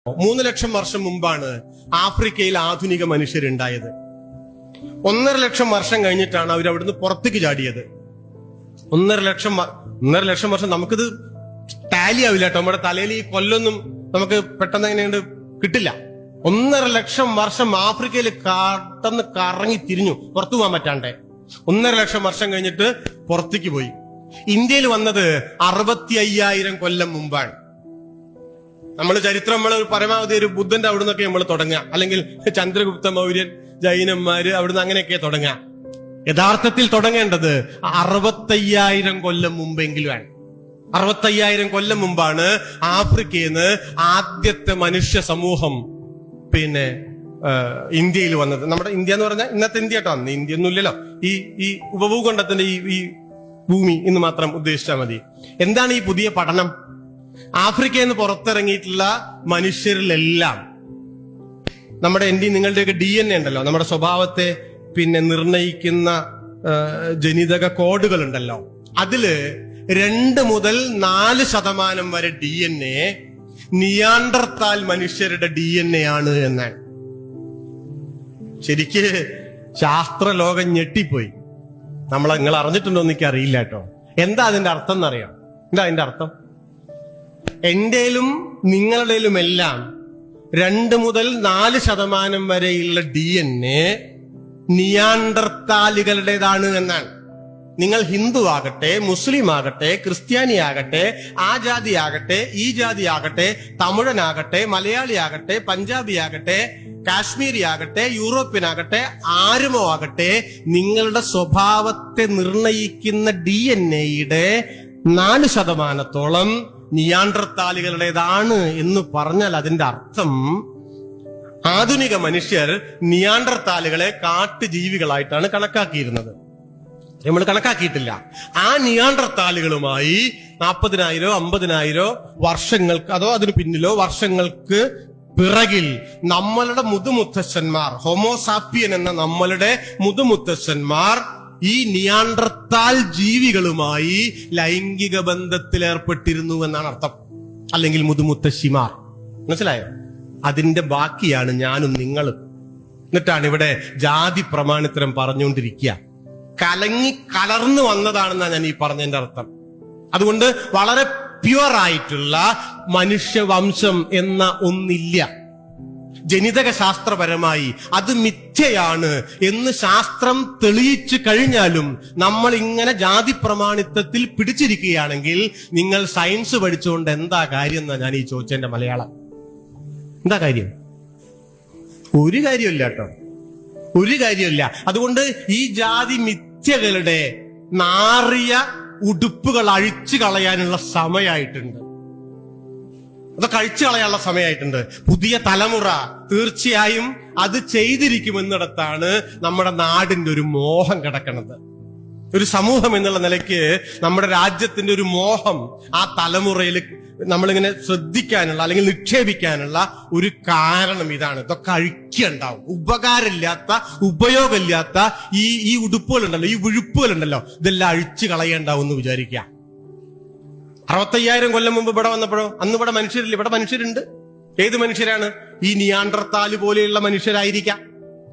3 ലക്ഷം വർഷം മുമ്പാണ് ആഫ്രിക്കയിൽ ആധുനിക മനുഷ്യരുണ്ടായത്. 1.5 ലക്ഷം വർഷം കഴിഞ്ഞിട്ടാണ് അവർ അവിടുന്ന് പുറത്തേക്ക് ചാടിയത്. 1.5 ലക്ഷം വർഷം നമുക്കിത് ടാലി ആവില്ല കേട്ടോ. നമ്മുടെ തലയിൽ ഈ കൊല്ലൊന്നും നമുക്ക് പെട്ടെന്ന് എങ്ങനെയുണ്ട് കിട്ടില്ല. 1.5 ലക്ഷം വർഷം ആഫ്രിക്കയിൽ കാട്ടെന്ന് കറങ്ങി തിരിഞ്ഞു, പുറത്തു പോകാൻ പറ്റാണ്ടേ. 1.5 ലക്ഷം വർഷം കഴിഞ്ഞിട്ട് പുറത്തേക്ക് പോയി. ഇന്ത്യയിൽ വന്നത് 65,000 കൊല്ലം മുമ്പാണ്. നമ്മൾ ചരിത്രം പരമാവധി ഒരു ബുദ്ധന്റെ അവിടെ നിന്നൊക്കെ നമ്മൾ തുടങ്ങുക, അല്ലെങ്കിൽ ചന്ദ്രഗുപ്ത മൗര്യൻ, ജൈനന്മാര് അവിടുന്ന് അങ്ങനെയൊക്കെ തുടങ്ങുക. യഥാർത്ഥത്തിൽ തുടങ്ങേണ്ടത് 65,000 കൊല്ലം മുമ്പെങ്കിലുമാണ്. 65,000 കൊല്ലം മുമ്പാണ് ആഫ്രിക്കയിൽ നിന്ന് ആദ്യത്തെ മനുഷ്യ സമൂഹം ഇന്ത്യയിൽ വന്നത്. നമ്മുടെ ഇന്ത്യ എന്ന് പറഞ്ഞാൽ ഇന്നത്തെ ഇന്ത്യ കേട്ടോ. അന്ന് ഇന്ത്യ ഒന്നും ഇല്ലല്ലോ. ഈ ഉപഭൂഖണ്ഡത്തിന്റെ ഈ ഭൂമി എന്ന് മാത്രം ഉദ്ദേശിച്ചാൽ മതി. എന്താണ് ഈ പുതിയ പഠനം? ആഫ്രിക്കയിൽ നിന്ന് പുറത്തിറങ്ങിയിട്ടുള്ള മനുഷ്യരിലെല്ലാം നമ്മുടെ നിങ്ങളുടെയൊക്കെ DNA ഉണ്ടല്ലോ, നമ്മുടെ സ്വഭാവത്തെ നിർണയിക്കുന്ന ജനിതക കോഡുകൾ ഉണ്ടല്ലോ. അതില് 2 മുതൽ 4% വരെ DNA നിയാണ്ടർത്താൽ മനുഷ്യരുടെ DNA ആണ് എന്നാണ്. ശരിക്ക് ശാസ്ത്രലോകം ഞെട്ടിപ്പോയി. നിങ്ങൾ അറിഞ്ഞിട്ടുണ്ടോ എന്ന് എനിക്ക് അറിയില്ല കേട്ടോ. എന്താ അതിന്റെ അർത്ഥം എന്നറിയാം? എന്താ അതിന്റെ അർത്ഥം? എന്റെയിലും നിങ്ങളുടെയിലും എല്ലാം 2 മുതൽ 4% വരെയുള്ള DNA നിയാണ്ടർത്താലികളുടേതാണ് എന്നാണ്. നിങ്ങൾ ഹിന്ദു ആകട്ടെ, മുസ്ലിം ആകട്ടെ, ക്രിസ്ത്യാനി ആകട്ടെ, ആ ജാതി ആകട്ടെ, ഈ ജാതി ആകട്ടെ, തമിഴനാകട്ടെ, മലയാളി ആകട്ടെ, പഞ്ചാബി ആകട്ടെ, കാശ്മീരി ആകട്ടെ, യൂറോപ്യൻ ആകട്ടെ, ആരുമോ ആകട്ടെ, നിങ്ങളുടെ സ്വഭാവത്തെ നിർണയിക്കുന്ന DNA-യുടെ 4%-ഓളം നിയാണ്ടർത്താലികളുടേതാണ് എന്ന് പറഞ്ഞാൽ അതിന്റെ അർത്ഥം ആധുനിക മനുഷ്യർ നിയാണ്ടർത്താലുകളെ കാട്ടുജീവികളായിട്ടാണ് കണക്കാക്കിയിരുന്നത്. നമ്മൾ കണക്കാക്കിയിട്ടില്ല. ആ നിയാണ്ടർത്താലുകളുമായി 40,000 50,000 വർഷങ്ങൾക്ക് അതോ അതിനു പിന്നിലോ വർഷങ്ങൾക്ക് പിറകിൽ നമ്മളുടെ മുതുമുത്തശ്ശന്മാർ, ഹോമോസാപ്പിയൻ എന്ന നമ്മളുടെ മുതുമുത്തശ്ശന്മാർ ഈ നിയാണ്ടർത്താൽ ജീവികളുമായി ലൈംഗിക ബന്ധത്തിൽ ഏർപ്പെട്ടിരുന്നു എന്നാണ് അർത്ഥം. അല്ലെങ്കിൽ മുതുമുത്തശ്ശിമാർ. മനസ്സിലായോ? അതിന്റെ ബാക്കിയാണ് ഞാനും നിങ്ങളും. എന്നിട്ടാണ് ഇവിടെ ജാതി പ്രമാണിത്തരം പറഞ്ഞുകൊണ്ടിരിക്കുക. കലർന്നു വന്നതാണെന്നാണ് ഞാൻ ഈ പറഞ്ഞതിന്റെ അർത്ഥം. അതുകൊണ്ട് വളരെ പ്യുവർ ആയിട്ടുള്ള മനുഷ്യവംശം എന്ന ഒന്നില്ല. ജനിതക ശാസ്ത്രപരമായി അത് മിഥ്യയാണ് എന്ന് ശാസ്ത്രം തെളിയിച്ചു കഴിഞ്ഞാലും നമ്മൾ ഇങ്ങനെ ജാതി പ്രമാണിത്വത്തിൽ പിടിച്ചിരിക്കുകയാണെങ്കിൽ നിങ്ങൾ സയൻസ് പഠിച്ചുകൊണ്ട് എന്താ കാര്യം എന്നാ ഞാൻ ഈ ചോദിച്ചതിന്റെ മലയാളം. എന്താ കാര്യം? ഒരു കാര്യമില്ല കേട്ടോ, ഒരു കാര്യമില്ല. അതുകൊണ്ട് ഈ ജാതി മിഥ്യകളുടെ നാറിയ ഉടുപ്പുകൾ അഴിച്ചു കളയാനുള്ള സമയമായിട്ടുണ്ട്. അതൊക്കെ അഴിച്ചു കളയാനുള്ള സമയമായിട്ടുണ്ട്. പുതിയ തലമുറ തീർച്ചയായും അത് ചെയ്തിരിക്കുമെന്നിടത്താണ് നമ്മുടെ നാടിന്റെ ഒരു മോഹം കിടക്കുന്നത്. ഒരു സമൂഹം എന്നുള്ള നിലയ്ക്ക് നമ്മുടെ രാജ്യത്തിന്റെ ഒരു മോഹം ആ തലമുറയിൽ നമ്മളിങ്ങനെ ശ്രദ്ധിക്കാനുള്ള അല്ലെങ്കിൽ നിക്ഷേപിക്കാനുള്ള ഒരു കാരണം ഇതാണ്. ഇതൊക്കെ അഴിക്കുണ്ടാവും. ഉപകാരമില്ലാത്ത, ഉപയോഗമില്ലാത്ത ഈ ഉടുപ്പുകളുണ്ടല്ലോ, ഈ വിഴുപ്പുകളുണ്ടല്ലോ, ഇതെല്ലാം അഴിച്ചു കളയണ്ടാവും എന്ന് വിചാരിക്കുക. 65,000 കൊല്ലം മുമ്പ് ഇവിടെ വന്നപ്പോഴോ അന്ന് ഇവിടെ മനുഷ്യരില്ല. ഇവിടെ മനുഷ്യരുണ്ട്. ഏത് മനുഷ്യരാണ്? ഈ നിയാണ്ടർത്താല് പോലെയുള്ള മനുഷ്യരായിരിക്കാം,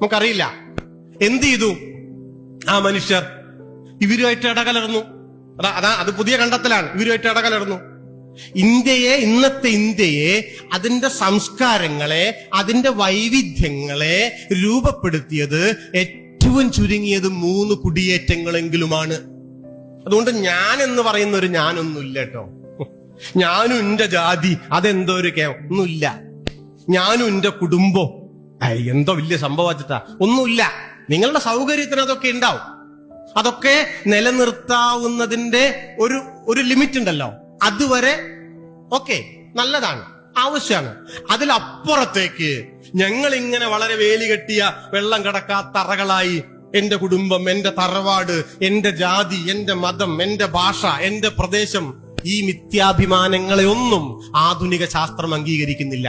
നമുക്കറിയില്ല. എന്ത് ചെയ്തു ആ മനുഷ്യർ? ഇവരുമായിട്ട് ഇടകലർന്നു. അത് പുതിയ കണ്ടെത്തലാണ്. ഇവരുമായിട്ട് ഇടകലർന്നു. ഇന്നത്തെ ഇന്ത്യയെ, അതിന്റെ സംസ്കാരങ്ങളെ, അതിന്റെ വൈവിധ്യങ്ങളെ രൂപപ്പെടുത്തിയത് ഏറ്റവും ചുരുങ്ങിയത് 3 കുടിയേറ്റങ്ങളെങ്കിലുമാണ്. അതുകൊണ്ട് ഞാൻ എന്ന് പറയുന്ന ഒരു ഞാനൊന്നുമില്ല കേട്ടോ. ഞാനും എന്റെ ജാതി അതെന്തോ ഒരു ഒന്നുമില്ല. ഞാനും എന്റെ കുടുംബം എന്തോ വലിയ സംഭവിച്ചിട്ടാ ഒന്നുമില്ല. നിങ്ങളുടെ സൗകര്യത്തിന് അതൊക്കെ ഉണ്ടാവും. അതൊക്കെ നിലനിർത്താവുന്നതിന്റെ ഒരു ലിമിറ്റ് ഉണ്ടല്ലോ. അതുവരെ ഓക്കെ, നല്ലതാണ്, ആവശ്യമാണ്. അതിലപ്പുറത്തേക്ക് ഞങ്ങൾ ഇങ്ങനെ വളരെ വേലി കെട്ടിയ വെള്ളം കിടക്കാത്ത അറകളായി എന്റെ കുടുംബം, എന്റെ തറവാട്, എന്റെ ജാതി, എന്റെ മതം, എന്റെ ഭാഷ, എന്റെ പ്രദേശം, ഈ മിഥ്യാഭിമാനങ്ങളെ ഒന്നും ആധുനിക ശാസ്ത്രം അംഗീകരിക്കുന്നില്ല.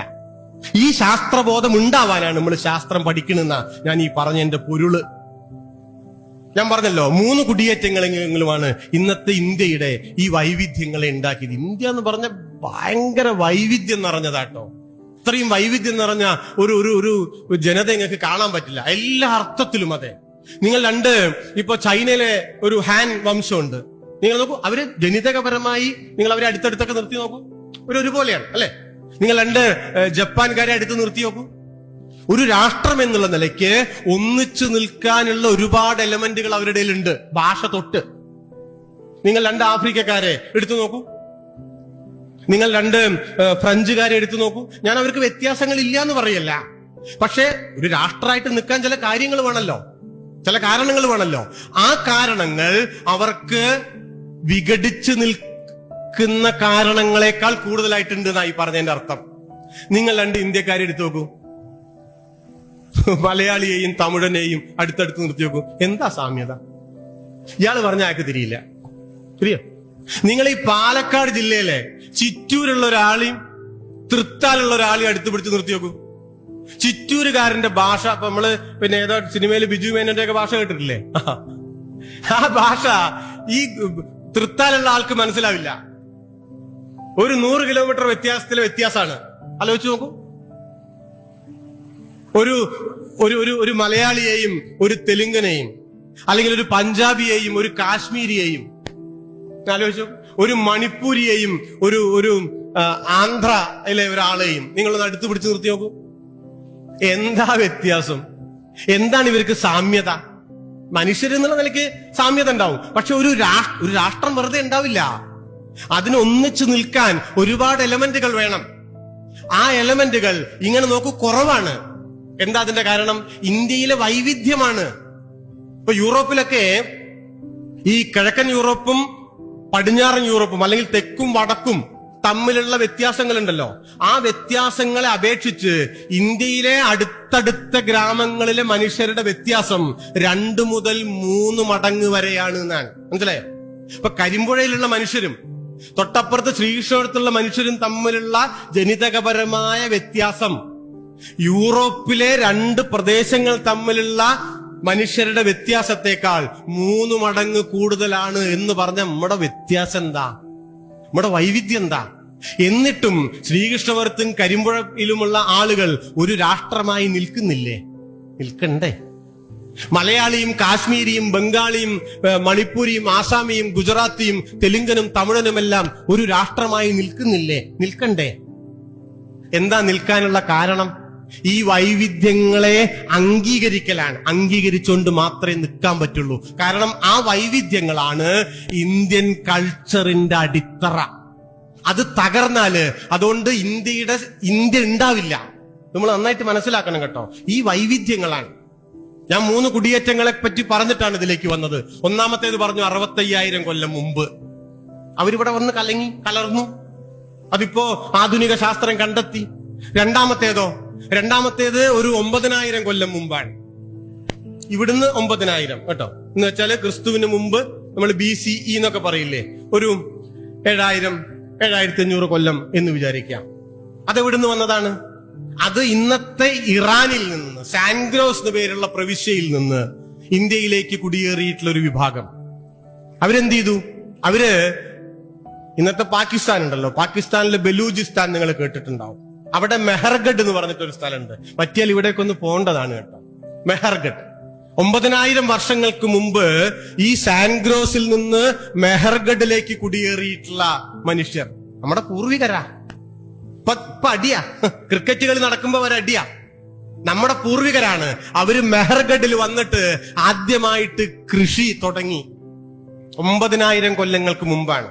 ഈ ശാസ്ത്രബോധം ഉണ്ടാവാനാണ് നമ്മൾ ശാസ്ത്രം പഠിക്കണമെന്ന ഞാൻ ഈ പറഞ്ഞ എന്റെ പൊരുള്. ഞാൻ പറഞ്ഞല്ലോ 3 കുടിയേറ്റങ്ങളെങ്കിലുമാണ് ഇന്നത്തെ ഇന്ത്യയുടെ ഈ വൈവിധ്യങ്ങളെ ഉണ്ടാക്കിയത്. ഇന്ത്യ എന്ന് പറഞ്ഞ ഭയങ്കര വൈവിധ്യം നിറഞ്ഞതാട്ടോ. ഇത്രയും വൈവിധ്യം നിറഞ്ഞ ഒരു ഒരു ഒരു ജനത നിങ്ങൾക്ക് കാണാൻ പറ്റില്ല, എല്ലാ അർത്ഥത്തിലും. അതെ, നിങ്ങൾ ഇപ്പൊ ചൈനയിലെ ഒരു ഹാൻ വംശമുണ്ട്, നിങ്ങൾ നോക്കൂ, അവര് ജനിതകപരമായി നിങ്ങൾ അവരെ അടുത്തടുത്തൊക്കെ നിർത്തി നോക്കൂ, ഒരുപോലെയാണ് അല്ലെ. നിങ്ങൾ ജപ്പാൻകാരെ അടുത്ത് നിർത്തി നോക്കൂ. ഒരു രാഷ്ട്രം എന്നുള്ള നിലയ്ക്ക് ഒന്നിച്ചു നിൽക്കാനുള്ള ഒരുപാട് എലമെന്റുകൾ അവരുടെ ഉണ്ട്, ഭാഷ തൊട്ട്. നിങ്ങൾ ആഫ്രിക്കക്കാരെ എടുത്തു നോക്കൂ, നിങ്ങൾ ഫ്രഞ്ചുകാരെ എടുത്തു നോക്കൂ. ഞാൻ അവർക്ക് വ്യത്യാസങ്ങൾ ഇല്ല എന്ന് പറയല്ല, പക്ഷെ ഒരു രാഷ്ട്രമായിട്ട് നിൽക്കാൻ ചില കാര്യങ്ങൾ വേണമല്ലോ, ചില കാരണങ്ങൾ വേണമല്ലോ. ആ കാരണങ്ങൾ അവർക്ക് വിഘടിച്ചു നിൽക്കുന്ന കാരണങ്ങളെക്കാൾ കൂടുതലായിട്ടുണ്ട് എന്നായി പറഞ്ഞതിന്റെ അർത്ഥം. നിങ്ങൾ ഇന്ത്യക്കാരെ എടുത്തു നോക്കൂ, മലയാളിയെയും തമിഴനെയും അടുത്തടുത്ത് നിർത്തി നോക്കൂ, എന്താ സാമ്യത? ഇയാള് പറഞ്ഞ ആൾക്ക് തിരിയില്ല. ശരിയോ? നിങ്ങൾ ഈ പാലക്കാട് ജില്ലയിലെ ചിറ്റൂരുള്ള ഒരാളെയും തൃത്താലുള്ള ഒരാളെയും അടുത്ത് പിടിച്ച് നിർത്തി നോക്കൂ. ചിറ്റൂരുകാരന്റെ ഭാഷ, അപ്പൊ നമ്മള് പിന്നെ ഏതോ സിനിമയിൽ ബിജു മേനോന്റെ ഒക്കെ ഭാഷ കേട്ടിട്ടില്ലേ? ആ ഭാഷ ഈ തൃത്താലുള്ള ആൾക്ക് മനസ്സിലാവില്ല. ഒരു 100 കിലോമീറ്റർ വ്യത്യാസത്തിലെ വ്യത്യാസമാണ്. ആലോചിച്ച് നോക്കൂ. ഒരു ഒരു ഒരു മലയാളിയെയും ഒരു തെലുങ്കനെയും അല്ലെങ്കിൽ ഒരു പഞ്ചാബിയെയും ഒരു കാശ്മീരിയെയും ആലോചിച്ചു, ഒരു മണിപ്പൂരിയെയും ഒരു ഒരു ആന്ധ്രയിലെ ഒരാളെയും നിങ്ങളൊന്ന് അടുത്ത് പിടിച്ച് നിർത്തി നോക്കൂ. എന്താ വ്യത്യാസം? എന്താണ് ഇവർക്ക് സാമ്യത? മനുഷ്യരെന്നുള്ള നിലയ്ക്ക് സാമ്യത ഉണ്ടാവും, പക്ഷെ ഒരു രാഷ്ട്രം വെറുതെ ഉണ്ടാവില്ല. അതിനൊന്നിച്ചു നിൽക്കാൻ ഒരുപാട് എലമെന്റുകൾ വേണം. ആ എലമെന്റുകൾ ഇങ്ങനെ നോക്കൂ കുറവാണ്. എന്താ അതിന്റെ കാരണം? ഇന്ത്യയിലെ വൈവിധ്യമാണ്. ഇപ്പൊ യൂറോപ്പിലൊക്കെ ഈ കിഴക്കൻ യൂറോപ്പും പടിഞ്ഞാറൻ യൂറോപ്പും അല്ലെങ്കിൽ തെക്കും വടക്കും തമ്മിലുള്ള വ്യത്യാസങ്ങളുണ്ടല്ലോ, ആ വ്യത്യാസങ്ങളെ അപേക്ഷിച്ച് ഇന്ത്യയിലെ അടുത്തടുത്ത ഗ്രാമങ്ങളിലെ മനുഷ്യരുടെ വ്യത്യാസം 2 മുതൽ 3 മടങ്ങ് വരെയാണ് എന്നാണ്. മനസ്സിലായോ? ഇപ്പൊ കരിമ്പുഴയിലുള്ള മനുഷ്യരും തൊട്ടപ്പുറത്ത് ശ്രീകൃഷ്ണത്തുള്ള മനുഷ്യരും തമ്മിലുള്ള ജനിതകപരമായ വ്യത്യാസം യൂറോപ്പിലെ 2 പ്രദേശങ്ങൾ തമ്മിലുള്ള മനുഷ്യരുടെ വ്യത്യാസത്തെക്കാൾ 3 മടങ്ങ് കൂടുതലാണ് എന്ന് പറഞ്ഞ നമ്മുടെ വ്യത്യാസം എന്താ? നമ്മുടെ വൈവിധ്യം എന്താ? എന്നിട്ടും ശ്രീകൃഷ്ണവർത്തും കരിമ്പുഴയിലുമുള്ള ആളുകൾ ഒരു രാഷ്ട്രമായി നിൽക്കുന്നില്ലേ? നിൽക്കണ്ടേ? മലയാളിയും കാശ്മീരിയും ബംഗാളിയും മണിപ്പൂരിയും ആസാമിയും ഗുജറാത്തിയും തെലുങ്കനും തമിഴനുമെല്ലാം ഒരു രാഷ്ട്രമായി നിൽക്കുന്നില്ലേ? നിൽക്കണ്ടേ? എന്താ നിൽക്കാനുള്ള കാരണം? ഈ വൈവിധ്യങ്ങളെ അംഗീകരിക്കലാണ്. അംഗീകരിച്ചുകൊണ്ട് മാത്രമേ നിൽക്കാൻ പറ്റുള്ളൂ. കാരണം ആ വൈവിധ്യങ്ങളാണ് ഇന്ത്യൻ കൾച്ചറിന്റെ അടിത്തറ. അത് തകർന്നാല് അതുകൊണ്ട് ഇന്ത്യ ഉണ്ടാവില്ല. നമ്മൾ നന്നായിട്ട് മനസ്സിലാക്കണം കേട്ടോ. ഈ വൈവിധ്യങ്ങളാണ്. ഞാൻ 3 കുടിയേറ്റങ്ങളെ പറ്റി പറഞ്ഞിട്ടാണ് ഇതിലേക്ക് വന്നത്. ഒന്നാമത്തേത് പറഞ്ഞു 65,000 കൊല്ലം മുമ്പ് അവരിവിടെ വന്ന് കലർന്നു. അതിപ്പോ ആധുനിക ശാസ്ത്രം കണ്ടെത്തി. രണ്ടാമത്തേത് ഒരു 9,000 കൊല്ലം മുമ്പാണ്. ഇവിടുന്ന് 9,000 കേട്ടോ. എന്ന് വെച്ചാല് ക്രിസ്തുവിന് മുമ്പ് നമ്മൾ BCE എന്നൊക്കെ പറയില്ലേ, ഒരു 7,500 കൊല്ലം എന്ന് വിചാരിക്കാം. അതെവിടുന്ന് വന്നതാണ്? അത് ഇന്നത്തെ ഇറാനിൽ നിന്ന്, സാൻഗ്രോസ് എന്ന് പേരുള്ള പ്രവിശ്യയിൽ നിന്ന് ഇന്ത്യയിലേക്ക് കുടിയേറിയിട്ടുള്ള ഒരു വിഭാഗം. അവരെന്ത് ചെയ്തു? അവര് ഇന്നത്തെ പാകിസ്ഥാൻ ഉണ്ടല്ലോ, പാകിസ്ഥാനിലെ ബലൂചിസ്ഥാൻ നിങ്ങൾ കേട്ടിട്ടുണ്ടാവും. അവിടെ മെഹർഗഡ് എന്ന് പറഞ്ഞിട്ടൊരു സ്ഥലമുണ്ട്. പറ്റിയാൽ ഇവിടേക്കൊന്ന് പോകേണ്ടതാണ് കേട്ടോ. മെഹർഗഡ് 9,000 വർഷങ്ങൾക്ക് മുമ്പ് ഈ സാൻഗ്രോസിൽ നിന്ന് മെഹർഗഡിലേക്ക് കുടിയേറിയിട്ടുള്ള മനുഷ്യർ നമ്മുടെ പൂർവികരാ. ഇപ്പൊ അടിയാ, ക്രിക്കറ്റ് കളി നടക്കുമ്പോ അവരടിയാ. നമ്മുടെ പൂർവികരാണ്. അവര് മെഹർഗഡിൽ വന്നിട്ട് ആദ്യമായിട്ട് കൃഷി തുടങ്ങി 9,000 കൊല്ലങ്ങൾക്ക് മുമ്പാണ്.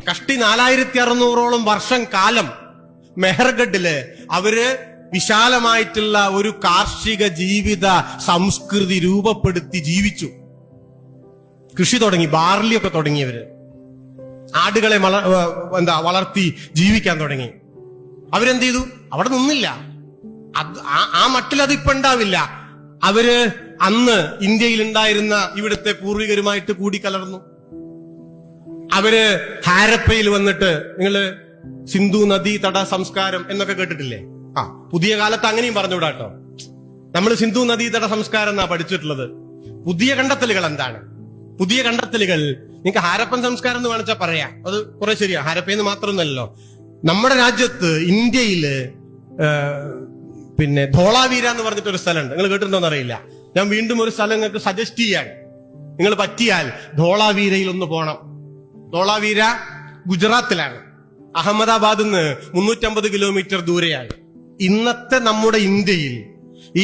കഷ്ടി 4,600ഓളം വർഷം കാലം മെഹർഗഡില് അവര് വിശാലമായിട്ടുള്ള ഒരു കാർഷിക ജീവിത സംസ്കൃതി രൂപപ്പെടുത്തി ജീവിച്ചു. കൃഷി തുടങ്ങി, ബാർലിയൊക്കെ തുടങ്ങിയവര്, ആടുകളെ വളർത്തി ജീവിക്കാൻ തുടങ്ങി. അവരെന്ത് ചെയ്തു? അവിടെ നിന്നില്ല. ആ മട്ടിൽ അതിപ്പോ ഉണ്ടാവില്ല. അവര് അന്ന് ഇന്ത്യയിൽ ഉണ്ടായിരുന്ന ഇവിടുത്തെ പൂർവികരുമായിട്ട് കൂടിക്കലർന്നു. അവര് ഹാരപ്പയിൽ വന്നിട്ട്, നിങ്ങള് സിന്ധു നദീ തട സംസ്കാരം എന്നൊക്കെ കേട്ടിട്ടില്ലേ? പുതിയ കാലത്ത് അങ്ങനെയും പറഞ്ഞുകൂടാട്ടോ. നമ്മൾ സിന്ധു നദീ തട സംസ്കാരം എന്നാ പഠിച്ചിട്ടുള്ളത്. പുതിയ കണ്ടെത്തലുകൾ എന്താണ്? പുതിയ കണ്ടെത്തലുകൾ നിങ്ങൾക്ക് ഹാരപ്പൻ സംസ്കാരം എന്ന് വേണിച്ചാ പറയാം, അത് കുറെ ശരിയാ. ഹാരപ്പയെന്ന് മാത്രമൊന്നല്ലോ, നമ്മുടെ രാജ്യത്ത് ഇന്ത്യയില് പിന്നെ ധോളാവീര എന്ന് പറഞ്ഞിട്ടൊരു സ്ഥലമുണ്ട്. നിങ്ങൾ കേട്ടിട്ടുണ്ടോന്ന് അറിയില്ല. ഞാൻ വീണ്ടും ഒരു സ്ഥലം നിങ്ങൾക്ക് സജസ്റ്റ് ചെയ്യാൻ, നിങ്ങൾ പറ്റിയാൽ ധോളാവീരയിൽ ഒന്ന് പോണം. ധോളാവീര ഗുജറാത്തിലാണ്. അഹമ്മദാബാദിൽ നിന്ന് 350 കിലോമീറ്റർ ദൂരെയാണ്. ഇന്നത്തെ നമ്മുടെ ഇന്ത്യയിൽ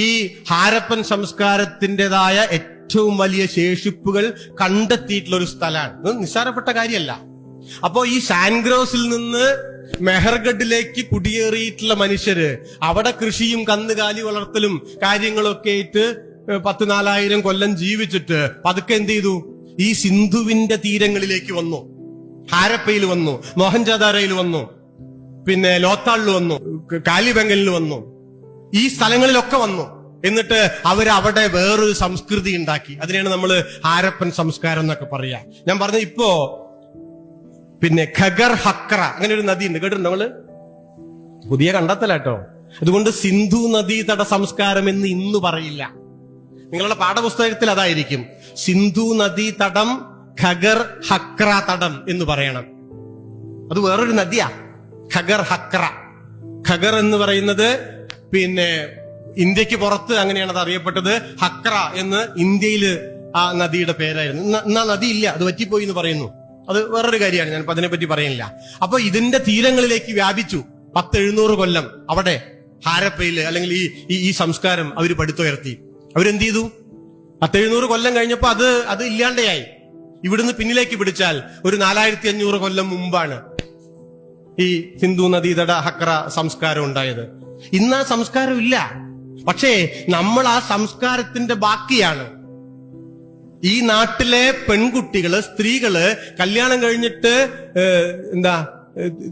ഈ ഹാരപ്പൻ സംസ്കാരത്തിൻ്റെതായ ഏറ്റവും വലിയ ശേഷിപ്പുകൾ കണ്ടെത്തിയിട്ടുള്ള ഒരു സ്ഥലമാണ്. ഇത് നിസ്സാരപ്പെട്ട കാര്യമല്ല. അപ്പോ ഈ സാൻഗ്രോസിൽ നിന്ന് മെഹർഗഡിലേക്ക് കുടിയേറിയിട്ടുള്ള മനുഷ്യര് അവിടെ കൃഷിയും കന്നുകാലി വളർത്തലും കാര്യങ്ങളൊക്കെ ആയിട്ട് 10,000-4,000 കൊല്ലം ജീവിച്ചിട്ട് പതുക്കെ എന്ത് ചെയ്തു? ഈ സിന്ധുവിന്റെ തീരങ്ങളിലേക്ക് വന്നു. ഹാരപ്പയിൽ വന്നു, മോഹൻജാദാരയിൽ വന്നു, പിന്നെ ലോത്താളിൽ വന്നു, കാലിബംഗലിൽ വന്നു, ഈ സ്ഥലങ്ങളിലൊക്കെ വന്നു. എന്നിട്ട് അവരവിടെ വേറൊരു സംസ്കൃതി ഉണ്ടാക്കി. അതിനെയാണ് നമ്മൾ ഹാരപ്പൻ സംസ്കാരം എന്നൊക്കെ പറയാ. ഞാൻ പറഞ്ഞ ഇപ്പോ പിന്നെ ഖഗർ ഹക്ര അങ്ങനെ ഒരു നദി ഉണ്ട്, കേട്ടിട്ടുണ്ടോ നിങ്ങള്? പുതിയ കണ്ടെത്തലാട്ടോ. അതുകൊണ്ട് സിന്ധു നദീതട സംസ്കാരം എന്ന് ഇന്ന് പറയില്ല. നിങ്ങളുടെ പാഠപുസ്തകത്തിൽ അതായിരിക്കും, സിന്ധു നദീതടം ഖഗർ ഹക്ര തടം എന്ന് പറയണം. അത് വേറൊരു നദിയാ, ഖഗർ ഹക്ര. ഖഗർ എന്ന് പറയുന്നത് പിന്നെ ഇന്ത്യക്ക് പുറത്ത് അങ്ങനെയാണ് അത് അറിയപ്പെട്ടത്. ഹക്ര എന്ന് ഇന്ത്യയില് ആ നദിയുടെ പേരായിരുന്നു. ഇന്ന് ആ നദി ഇല്ല, അത് വറ്റിപ്പോയി എന്ന് പറയുന്നു. അത് വേറൊരു കാര്യമാണ്, ഞാൻ അതിനെപ്പറ്റി പറയുന്നില്ല. അപ്പൊ ഇതിന്റെ തീരങ്ങളിലേക്ക് വ്യാപിച്ചു. 1000-700 കൊല്ലം അവിടെ ഹാരപ്പയില് അല്ലെങ്കിൽ ഈ സംസ്കാരം അവര് പടുത്തുയർത്തി. അവരെന്ത് ചെയ്തു? 1000-700 കൊല്ലം കഴിഞ്ഞപ്പോ അത് ഇല്ലാണ്ടെയായി. ഇവിടുന്ന് പിന്നിലേക്ക് പിടിച്ചാൽ ഒരു 4500 കൊല്ലം മുമ്പാണ് ഈ സിന്ധു നദീതട ഹക്ര സംസ്കാരം ഉണ്ടായത്. ഇന്ന് ആ സംസ്കാരം ഇല്ല. പക്ഷേ നമ്മൾ ആ സംസ്കാരത്തിന്റെ ബാക്കിയാണ്. ഈ നാട്ടിലെ പെൺകുട്ടികള്, സ്ത്രീകള് കല്യാണം കഴിഞ്ഞിട്ട്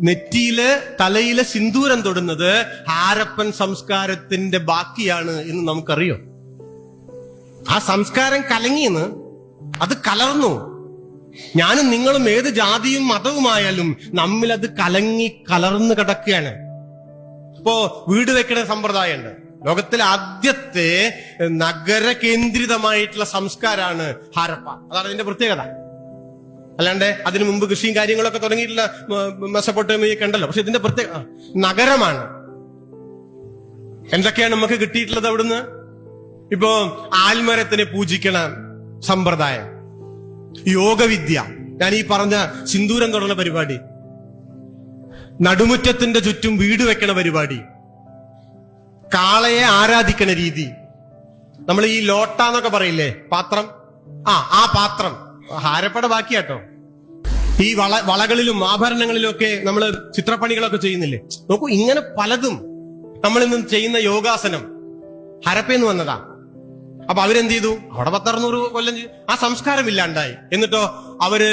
നെറ്റിയില് തലയില് സിന്ദൂരം തൊടുന്നത് ഹാരപ്പൻ സംസ്കാരത്തിന്റെ ബാക്കിയാണ് എന്ന് നമുക്കറിയോ? ആ സംസ്കാരം കലങ്ങിയെന്ന്, അത് കലർന്നു. ഞാനും നിങ്ങളും ഏത് ജാതിയും മതവുമായാലും നമ്മിലത് കലങ്ങി കലർന്ന് കിടക്കുകയാണ്. ഇപ്പോ വീട് വെക്കുന്ന സമ്പ്രദായമുണ്ട്. ലോകത്തിലെ ആദ്യത്തെ നഗര കേന്ദ്രിതമായിട്ടുള്ള സംസ്കാരമാണ് ഹാരപ്പ. അതാണ് അതിന്റെ പ്രത്യേകത. അല്ലാണ്ട് അതിനു മുമ്പ് കൃഷിയും കാര്യങ്ങളൊക്കെ തുടങ്ങിയിട്ടുള്ള മെസപ്പൊട്ടേമിയൊക്കെ ഉണ്ടല്ലോ. പക്ഷെ ഇതിന്റെ പ്രത്യേക നഗരമാണ്. എന്തൊക്കെയാണ് നമുക്ക് കിട്ടിയിട്ടുള്ളത് അവിടുന്ന്? ഇപ്പോ ആൽമരത്തിനെ പൂജിക്കണ സമ്പ്രദായം, യോഗവിദ്യ, ഞാൻ ഈ പറഞ്ഞ സിന്ദൂരം തൊടുന്ന പരിപാടി, നടുമുറ്റത്തിന്റെ ചുറ്റും വീട് വെക്കണ പരിപാടി, കാളയെ ആരാധിക്കണ രീതി, നമ്മൾ ഈ ലോട്ട എന്നൊക്കെ പറയില്ലേ, പാത്രം, ആ പാത്രം ഹാരപ്പയുടെ ബാക്കിയാട്ടോ. ഈ വളകളിലും ആഭരണങ്ങളിലും ഒക്കെ നമ്മൾ ചിത്രപ്പണികളൊക്കെ ചെയ്യുന്നില്ലേ? നോക്കൂ, ഇങ്ങനെ പലതും നമ്മൾ ഇന്ന് ചെയ്യുന്ന യോഗാസനം ഹരപ്പയെന്ന് വന്നതാ. അപ്പൊ അവരെന്ത് ചെയ്തു? അവിടെ 1000-600 കൊല്ലം ആ സംസ്കാരം ഇല്ലാണ്ടായി. എന്നിട്ടോ അവര്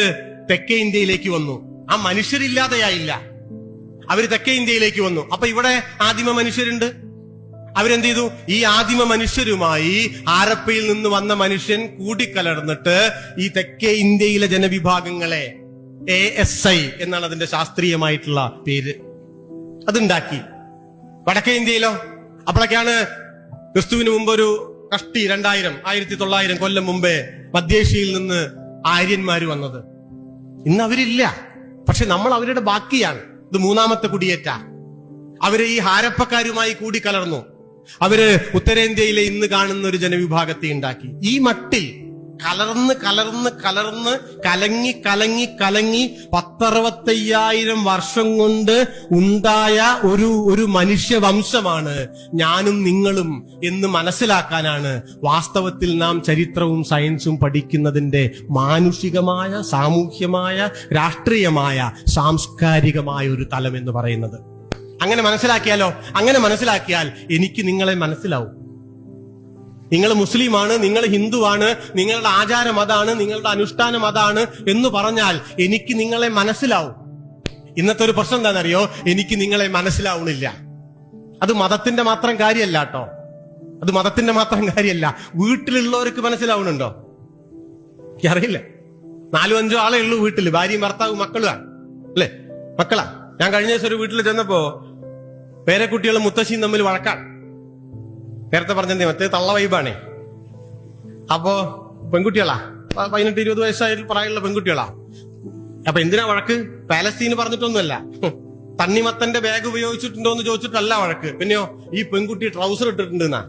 തെക്കേ ഇന്ത്യയിലേക്ക് വന്നു. ആ മനുഷ്യരില്ലാതെയായില്ല, അവര് തെക്കേ ഇന്ത്യയിലേക്ക് വന്നു. അപ്പൊ ഇവിടെ ആദിമ മനുഷ്യരുണ്ട്. അവരെന്ത് ചെയ്തു? ഈ ആദിമ മനുഷ്യരുമായി ഹാരപ്പയിൽ നിന്ന് വന്ന മനുഷ്യൻ കൂടിക്കലർന്നിട്ട് ഈ തെക്കേ ഇന്ത്യയിലെ ജനവിഭാഗങ്ങളെ ASI എന്നാണ് അതിന്റെ ശാസ്ത്രീയമായിട്ടുള്ള പേര്, അതുണ്ടാക്കി. വടക്കേ ഇന്ത്യയിലോ അപ്പോഴൊക്കെയാണ് ക്രിസ്തുവിന് മുമ്പ് ഒരു കഷ്ടി 1900 കൊല്ലം മുമ്പേ മധ്യേഷ്യയിൽ നിന്ന് ആര്യന്മാര് വന്നത്. ഇന്ന് അവരില്ല, പക്ഷെ നമ്മൾ അവരുടെ ബാക്കിയാണ്. ഇത് 3ാമത്തെ കുടിയേറ്റ. അവര് ഈ ഹാരപ്പക്കാരുമായി കൂടിക്കലർന്നു. അവര് ഉത്തരേന്ത്യയിലെ ഇന്ന് കാണുന്ന ഒരു ജനവിഭാഗത്തെ ഉണ്ടാക്കി. ഈ മട്ടിൽ കലർന്ന് കലർന്ന് കലർന്ന് കലങ്ങി കലങ്ങി കലങ്ങി 10,65,000 വർഷം കൊണ്ട് ഉണ്ടായ ഒരു മനുഷ്യവംശമാണ് ഞാനും നിങ്ങളും എന്ന് മനസ്സിലാക്കാനാണ് വാസ്തവത്തിൽ നാം ചരിത്രവും സയൻസും പഠിക്കുന്നതിന്റെ മാനുഷികമായ, സാമൂഹ്യമായ, രാഷ്ട്രീയമായ, സാംസ്കാരികമായ ഒരു തലം എന്ന് പറയുന്നത്. അങ്ങനെ മനസ്സിലാക്കിയാലോ? അങ്ങനെ മനസ്സിലാക്കിയാൽ എനിക്ക് നിങ്ങളെ മനസ്സിലാവും. നിങ്ങൾ മുസ്ലിമാണ്, നിങ്ങൾ ഹിന്ദുവാണ്, നിങ്ങളുടെ ആചാരം അതാണ്, നിങ്ങളുടെ അനുഷ്ഠാനം അതാണ് എന്ന് പറഞ്ഞാൽ എനിക്ക് നിങ്ങളെ മനസ്സിലാവും. ഇന്നത്തെ ഒരു പ്രശ്നം എന്താണെന്നറിയോ? എനിക്ക് നിങ്ങളെ മനസ്സിലാവണില്ല. അത് മതത്തിന്റെ മാത്രം കാര്യമല്ല കേട്ടോ, അത് മതത്തിന്റെ മാത്രം കാര്യമല്ല. വീട്ടിലുള്ളവർക്ക് മനസ്സിലാവണുണ്ടോ? എനിക്കറിയില്ല. 4-5 ആളേ ഉള്ളൂ വീട്ടില്, ഭാര്യയും ഭർത്താവും മക്കളുമാണ്, അല്ലേ? മക്കളാ. ഞാൻ കഴിഞ്ഞ ദിവസം ഒരു വീട്ടിൽ ചെന്നപ്പോ പേരക്കുട്ടികളും മുത്തശ്ശിയും തമ്മിൽ വഴക്കാണ്. നേരത്തെ പറഞ്ഞത് മറ്റേ തള്ള വൈബാണേ. അപ്പോ പെൺകുട്ടികളാ, 18-20 വയസ്സായ പ്രായമുള്ള പെൺകുട്ടികളാ. അപ്പൊ എന്തിനാ വഴക്ക്? പാലസ്തീന് പറഞ്ഞിട്ടൊന്നുമല്ല, തണ്ണിമത്തന്റെ ബാഗ് ഉപയോഗിച്ചിട്ടുണ്ടോ എന്ന് ചോദിച്ചിട്ടല്ല വഴക്ക്. പിന്നെയോ ഈ പെൺകുട്ടി ട്രൗസർ ഇട്ടിട്ടുണ്ട് എന്നാ.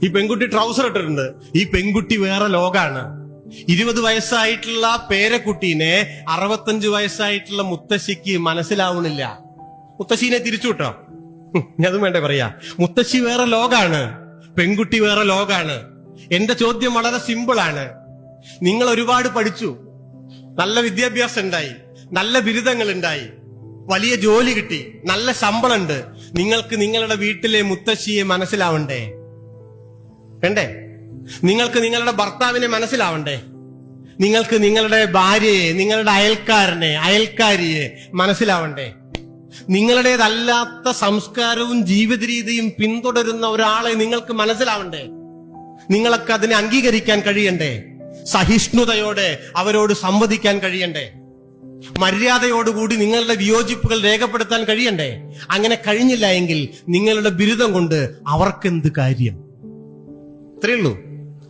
ഈ പെൺകുട്ടി ട്രൗസർ ഇട്ടിട്ടുണ്ട്. ഈ പെൺകുട്ടി വേറെ ലോകാണ്. 20 വയസ്സായിട്ടുള്ള പേരക്കുട്ടീനെ 65 വയസ്സായിട്ടുള്ള മുത്തശ്ശിക്ക് മനസ്സിലാവണില്ല. മുത്തശ്ശീനെ തിരിച്ചു വിട്ടോ, അതും വേണ്ടേ പറയാ. മുത്തശ്ശി വേറെ ലോകാണ്, പെൺകുട്ടി വേറെ ലോകാണ്. എന്റെ ചോദ്യം വളരെ സിമ്പിളാണ്. നിങ്ങൾ ഒരുപാട് പഠിച്ചു, നല്ല വിദ്യാഭ്യാസം ഉണ്ടായി, നല്ല ബിരുദങ്ങൾ ഉണ്ടായി, വലിയ ജോലി കിട്ടി, നല്ല ശമ്പളം ഉണ്ട്. നിങ്ങൾക്ക് നിങ്ങളുടെ വീട്ടിലെ മുത്തശ്ശിയെ മനസ്സിലാവണ്ടേ? വേണ്ടേ? നിങ്ങൾക്ക് നിങ്ങളുടെ ഭർത്താവിനെ മനസ്സിലാവണ്ടേ? നിങ്ങൾക്ക് നിങ്ങളുടെ ഭാര്യയെ, നിങ്ങളുടെ അയൽക്കാരിയെ മനസ്സിലാവണ്ടേ? നിങ്ങളുടേതല്ലാത്ത സംസ്കാരവും ജീവിത രീതിയും പിന്തുടരുന്ന ഒരാളെ നിങ്ങൾക്ക് മനസ്സിലാവണ്ടേ? നിങ്ങൾക്ക് അതിനെ അംഗീകരിക്കാൻ കഴിയണ്ടേ? സഹിഷ്ണുതയോടെ അവരോട് സംവദിക്കാൻ കഴിയണ്ടേ? മര്യാദയോടുകൂടി നിങ്ങളുടെ വിയോജിപ്പുകൾ രേഖപ്പെടുത്താൻ കഴിയണ്ടേ? അങ്ങനെ കഴിഞ്ഞില്ല എങ്കിൽ നിങ്ങളുടെ ബിരുദം കൊണ്ട് അവർക്കെന്ത് കാര്യം? ഇത്രയുള്ളൂ.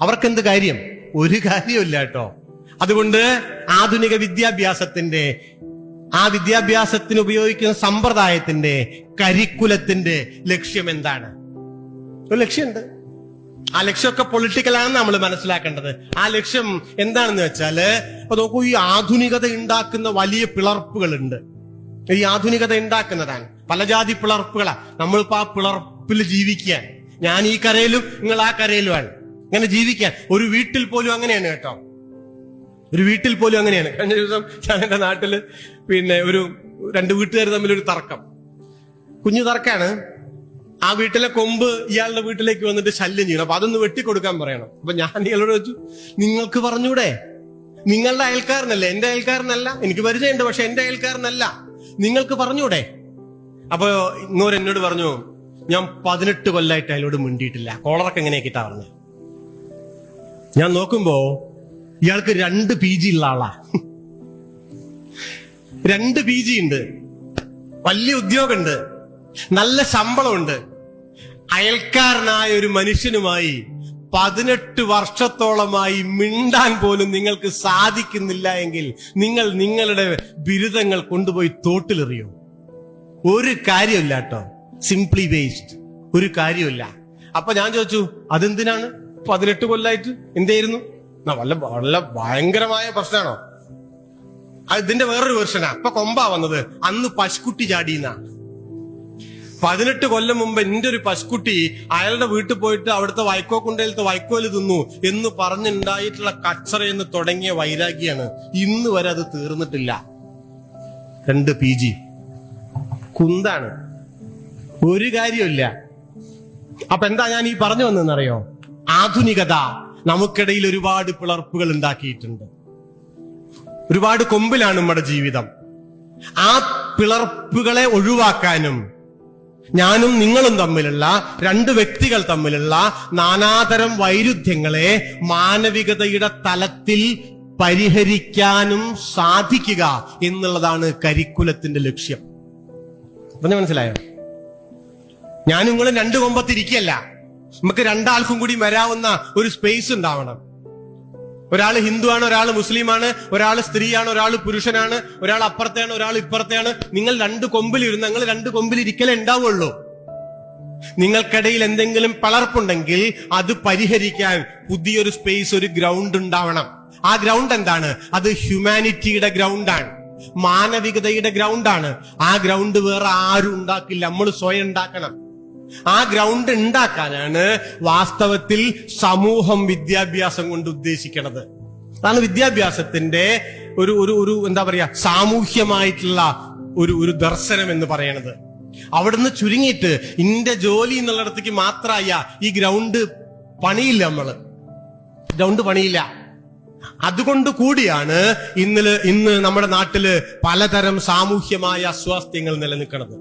അവർക്കെന്ത് കാര്യം? ഒരു കാര്യമില്ല കേട്ടോ. അതുകൊണ്ട് ആധുനിക വിദ്യാഭ്യാസത്തിന്റെ, ആ വിദ്യാഭ്യാസത്തിന് ഉപയോഗിക്കുന്ന സമ്പ്രദായത്തിന്റെ, കരിക്കുലത്തിന്റെ ലക്ഷ്യം എന്താണ്? ഒരു ലക്ഷ്യമുണ്ട്. ആ ലക്ഷ്യമൊക്കെ പൊളിറ്റിക്കലാണെന്ന് നമ്മൾ മനസ്സിലാക്കേണ്ടത്. ആ ലക്ഷ്യം എന്താണെന്ന് വെച്ചാല്, ഇപ്പൊ നോക്കൂ, ഈ ആധുനികത ഉണ്ടാക്കുന്ന വലിയ പിളർപ്പുകളുണ്ട്. ഈ ആധുനികത ഉണ്ടാക്കുന്നതാണ് പല ജാതി പിളർപ്പുകളാ. നമ്മളിപ്പോ ആ പിളർപ്പിൽ ജീവിക്കാൻ, ഞാൻ ഈ കരയിലും നിങ്ങൾ ആ കരയിലുമാണ്, ഇങ്ങനെ ജീവിക്കാൻ. ഒരു വീട്ടിൽ പോലും അങ്ങനെയാണ് കേട്ടോ. ഒരു വീട്ടിൽ പോലും അങ്ങനെയാണ്. കഴിഞ്ഞ ദിവസം ഞാൻ എന്റെ നാട്ടില് ഒരു 2 വീട്ടുകാർ തമ്മിലൊരു തർക്കം, കുഞ്ഞു തർക്കാണ്. ആ വീട്ടിലെ കൊമ്പ് ഇയാളുടെ വീട്ടിലേക്ക് വന്നിട്ട് ശല്യം ചെയ്യണം. അപ്പൊ അതൊന്ന് വെട്ടിക്കൊടുക്കാൻ പറയണം. അപ്പൊ ഞാൻ ഇയാളോട് വെച്ചു, നിങ്ങൾക്ക് പറഞ്ഞൂടെ? നിങ്ങളുടെ അയൽക്കാരനല്ലേ, എന്റെ അയൽക്കാരനല്ല. എനിക്ക് പരിചയമുണ്ട്, പക്ഷെ എന്റെ അയൽക്കാരനല്ല. നിങ്ങൾക്ക് പറഞ്ഞൂടെ? അപ്പൊ എന്നോട് പറഞ്ഞു, ഞാൻ 18 കൊല്ലായിട്ട് അയാളോട് മിണ്ടിയിട്ടില്ല. കോളറൊക്കെ എങ്ങനെയാക്കിട്ടാ പറഞ്ഞു. ഞാൻ നോക്കുമ്പോ ഇയാൾക്ക് 2 PG ഉള്ള ആളാ. 2 PG ഉണ്ട്, വലിയ ഉദ്യോഗമുണ്ട്, നല്ല ശമ്പളമുണ്ട്. അയൽക്കാരനായ ഒരു മനുഷ്യനുമായി 18 വർഷത്തോളമായി മിണ്ടാൻ പോലും നിങ്ങൾക്ക് സാധിക്കുന്നില്ല എങ്കിൽ നിങ്ങൾ നിങ്ങളുടെ ബിരുദങ്ങൾ കൊണ്ടുപോയി തോട്ടിലെറിയോ? ഒരു കാര്യമില്ല കേട്ടോ. Simply waste. ഒരു കാര്യമില്ല. അപ്പൊ ഞാൻ ചോദിച്ചു, അതെന്തിനാണ് 18 കൊല്ലായിട്ട് എന്തായിരുന്നു? വല്ല ഭയങ്കരമായ പ്രശ്നമാണോ? ഇതിന്റെ വേറൊരു വെർഷനാ. അപ്പൊ കൊമ്പാ വന്നത്. അന്ന് പശുക്കുട്ടി ചാടിയെന്നാ. 18 കൊല്ലം മുമ്പ് എന്റെ ഒരു പശുക്കുട്ടി അയാളുടെ വീട്ടിൽ പോയിട്ട് അവിടുത്തെ വൈക്കോക്കുണ്ടയിലത്തെ വൈക്കോല് തിന്നു എന്ന് പറഞ്ഞുണ്ടായിട്ടുള്ള കച്ചറയെന്ന് തുടങ്ങിയ വൈരാഗ്യാണ്. ഇന്ന് വരെ അത് തീർന്നിട്ടില്ല. 2 PG കുന്താണ്. ഒരു കാര്യമില്ല. അപ്പൊ എന്താ ഞാൻ ഈ പറഞ്ഞു വന്നതെന്നറിയോ? ആധുനികത നമുക്കിടയിൽ ഒരുപാട് പിളർപ്പുകൾ ഉണ്ടാക്കിയിട്ടുണ്ട്. ഒരുപാട് കൊമ്പിലാണ് നമ്മുടെ ജീവിതം. ആ പിളർപ്പുകളെ ഒഴിവാക്കാനും, ഞാനും നിങ്ങളും തമ്മിലുള്ള, 2 വ്യക്തികൾ തമ്മിലുള്ള നാനാതരം വൈരുദ്ധ്യങ്ങളെ മാനവികതയുടെ തലത്തിൽ പരിഹരിക്കാനും സാധിക്കുക എന്നുള്ളതാണ് കരിക്കുലത്തിന്റെ ലക്ഷ്യം. പറഞ്ഞു മനസ്സിലായോ? ഞാൻ നിങ്ങളും 2 കൊമ്പത്തിരിക്കല്ല. നമുക്ക് 2 ആൾക്കും കൂടി വരാവുന്ന ഒരു സ്പേസ് ഉണ്ടാവണം. ഒരാൾ ഹിന്ദുവാണ്, ഒരാൾ മുസ്ലിമാണ്, ഒരാൾ സ്ത്രീയാണ്, ഒരാൾ പുരുഷനാണ്, ഒരാൾ അപ്പുറത്തെയാണ്, ഒരാൾ ഇപ്പുറത്തെയാണ്. നിങ്ങൾ 2 കൊമ്പിലിരുന്ന് നിങ്ങൾ 2 കൊമ്പിലിരിക്കലേ ഉണ്ടാവുള്ളൂ. നിങ്ങൾക്കിടയിൽ എന്തെങ്കിലും പളർപ്പുണ്ടെങ്കിൽ അത് പരിഹരിക്കാൻ പുതിയൊരു സ്പേസ്, ഒരു ഗ്രൗണ്ട് ഉണ്ടാവണം. ആ ഗ്രൗണ്ട് എന്താണ്? അത് ഹ്യൂമാനിറ്റിയുടെ ഗ്രൗണ്ടാണ്, മാനവികതയുടെ ഗ്രൗണ്ടാണ്. ആ ഗ്രൗണ്ട് വേറെ ആരും ഉണ്ടാക്കില്ല, നമ്മൾ സ്വയം ഉണ്ടാക്കണം. ആ ഗ്രൗണ്ട് ഉണ്ടാക്കാനാണ് വാസ്തവത്തിൽ സമൂഹം വിദ്യാഭ്യാസം കൊണ്ട് ഉദ്ദേശിക്കുന്നത്. അതാണ് വിദ്യാഭ്യാസത്തിന്റെ ഒരു എന്താ പറയാ, സാമൂഹ്യമായിട്ടുള്ള ഒരു ദർശനം എന്ന് പറയണത്. അവിടുന്ന് ചുരുങ്ങിയിട്ട് ഇന്റെ ജോലി എന്നുള്ളിടത്തേക്ക് മാത്രമായ ഈ ഗ്രൗണ്ട് പണിയില്ല. ഗ്രൗണ്ട് പണിയില്ല. അതുകൊണ്ട് കൂടിയാണ് ഇന്ന് നമ്മുടെ നാട്ടില് പലതരം സാമൂഹ്യമായ അസ്വാസ്ഥ്യങ്ങൾ നിലനിൽക്കുന്നത്.